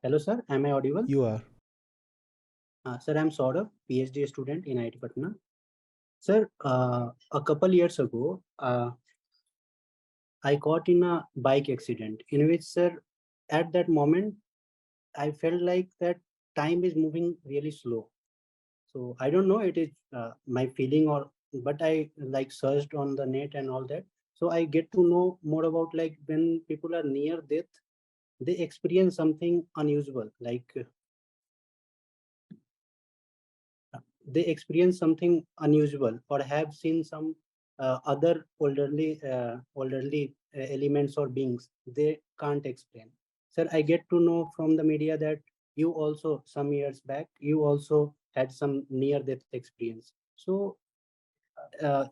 Hello, sir. Am I audible? You are. Sir, I'm Saurabh, PhD student in IIT-Patna. Sir, a couple years ago, I got in a bike accident in which, sir, at that moment, I felt like that time is moving really slow. So I don't know, it is my feeling but I like searched on the net and all that. So I get to know more about like when people are near death, they experience something unusual, like they experience something unusual or have seen some other elderly elements or beings they can't explain. Sir, I get to know from the media that you also some years back you also had some near death experience. So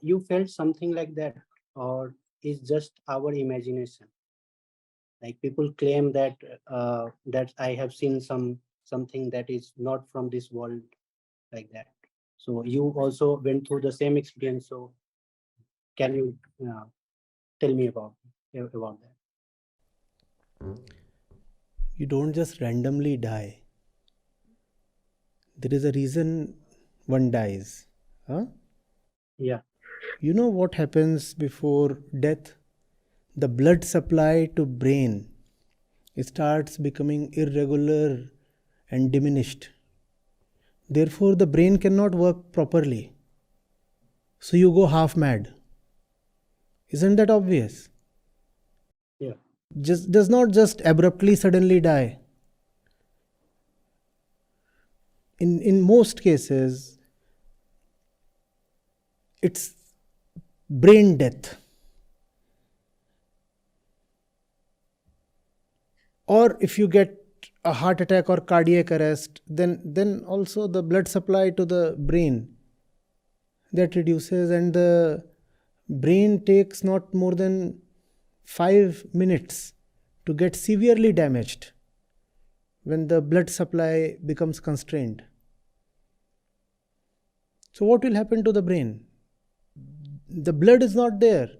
you felt something like that, or is just our imagination? Like people claim that I have seen something that is not from this world, like that. So you also went through the same experience. So can you tell me about that? You don't just randomly die. There is a reason one dies. Huh? Yeah. You know what happens before death? The blood supply to brain starts becoming irregular and diminished. Therefore, the brain cannot work properly. So you go half mad. Isn't that obvious? Yeah. Just does not just abruptly suddenly die. In most cases, it's brain death. Or if you get a heart attack or cardiac arrest, then also the blood supply to the brain that reduces, and the brain takes not more than 5 minutes to get severely damaged when the blood supply becomes constrained. So what will happen to the brain? The blood is not there.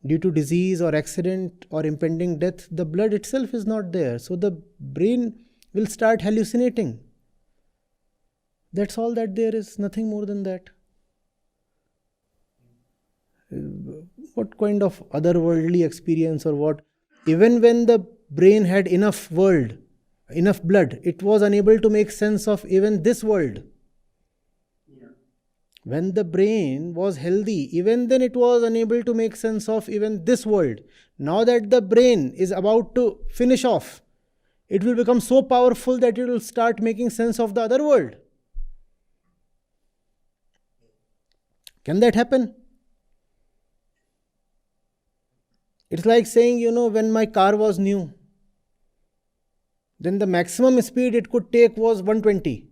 Due to disease or accident or impending death, the blood itself is not there. So the brain will start hallucinating. That's all that there is, nothing more than that. What kind of otherworldly experience or what? Even when the brain had enough blood, it was unable to make sense of even this world. When the brain was healthy, even then it was unable to make sense of even this world. Now that the brain is about to finish off, it will become so powerful that it will start making sense of the other world. Can that happen? It's like saying, when my car was new, then the maximum speed it could take was 120.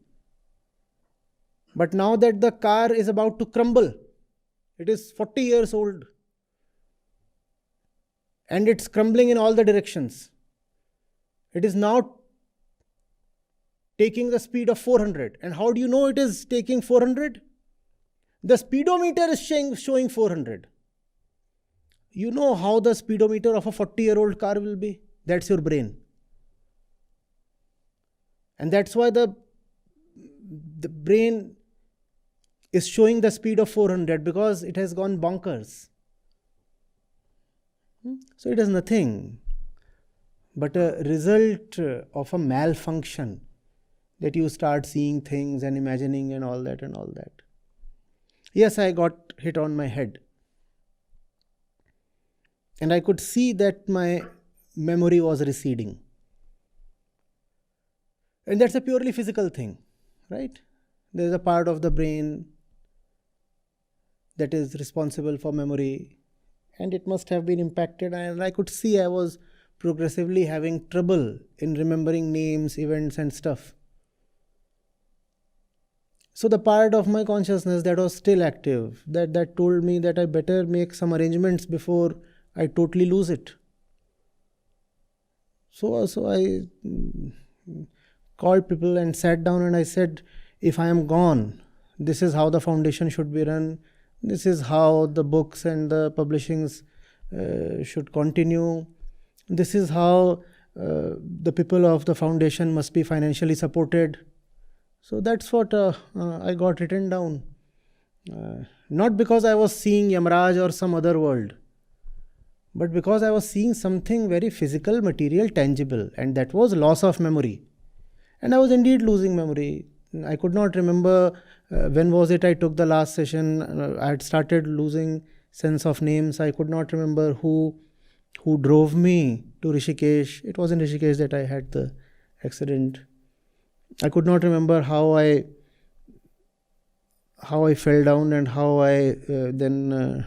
But now that the car is about to crumble, it is 40 years old, and it's crumbling in all the directions. It is now taking the speed of 400. And how do you know it is taking 400? The speedometer is showing 400. You know how the speedometer of a 40-year-old car will be? That's your brain. And that's why the brain is showing the speed of 400, because it has gone bonkers. So it is nothing but a result of a malfunction, that you start seeing things and imagining and all that and all that. Yes, I got hit on my head. And I could see that my memory was receding. And that's a purely physical thing, right? There's a part of the brain that is responsible for memory, and it must have been impacted. And I could see I was progressively having trouble in remembering names, events, and stuff. So the part of my consciousness that was still active, that told me that I better make some arrangements before I totally lose it. So I called people and sat down, and I said, if I am gone, this is how the foundation should be run. This is how the books and the publishings should continue. This is how the people of the foundation must be financially supported. So that's what I got written down. Not because I was seeing Yamaraj or some other world, but because I was seeing something very physical, material, tangible, and that was loss of memory. And I was indeed losing memory. I could not remember when was it I took the last session. I had started losing sense of names. I could not remember who drove me to Rishikesh. It was in Rishikesh that I had the accident. I could not remember how I fell down and how I then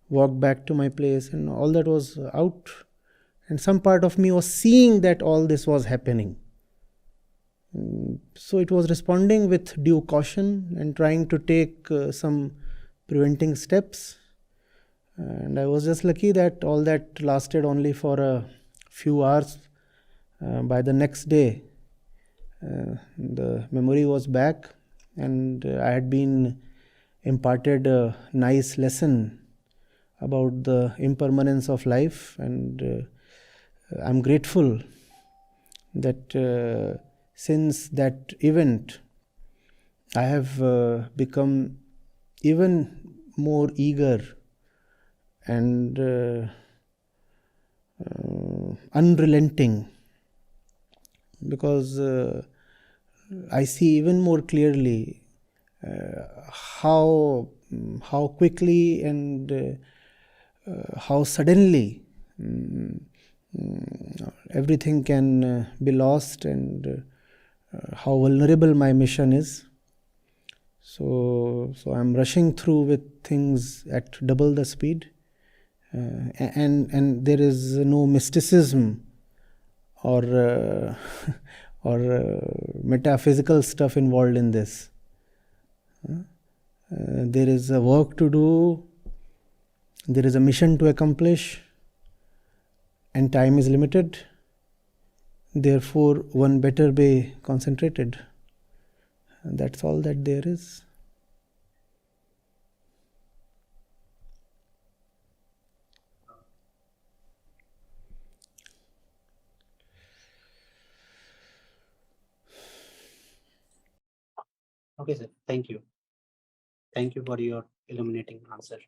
walked back to my place, and all that was out. And some part of me was seeing that all this was happening. So it was responding with due caution and trying to take some preventing steps. And I was just lucky that all that lasted only for a few hours. By the next day, the memory was back, and I had been imparted a nice lesson about the impermanence of life. And I'm grateful that since that event, I have become even more eager and unrelenting, because I see even more clearly how quickly and how suddenly everything can be lost, and how vulnerable my mission is. So I'm rushing through with things at double the speed, and there is no mysticism or metaphysical stuff involved in this. There is a work to do, there is a mission to accomplish, and time is limited. Therefore, one better be concentrated. That's all that there is. Okay, sir. Thank you. Thank you for your illuminating answer.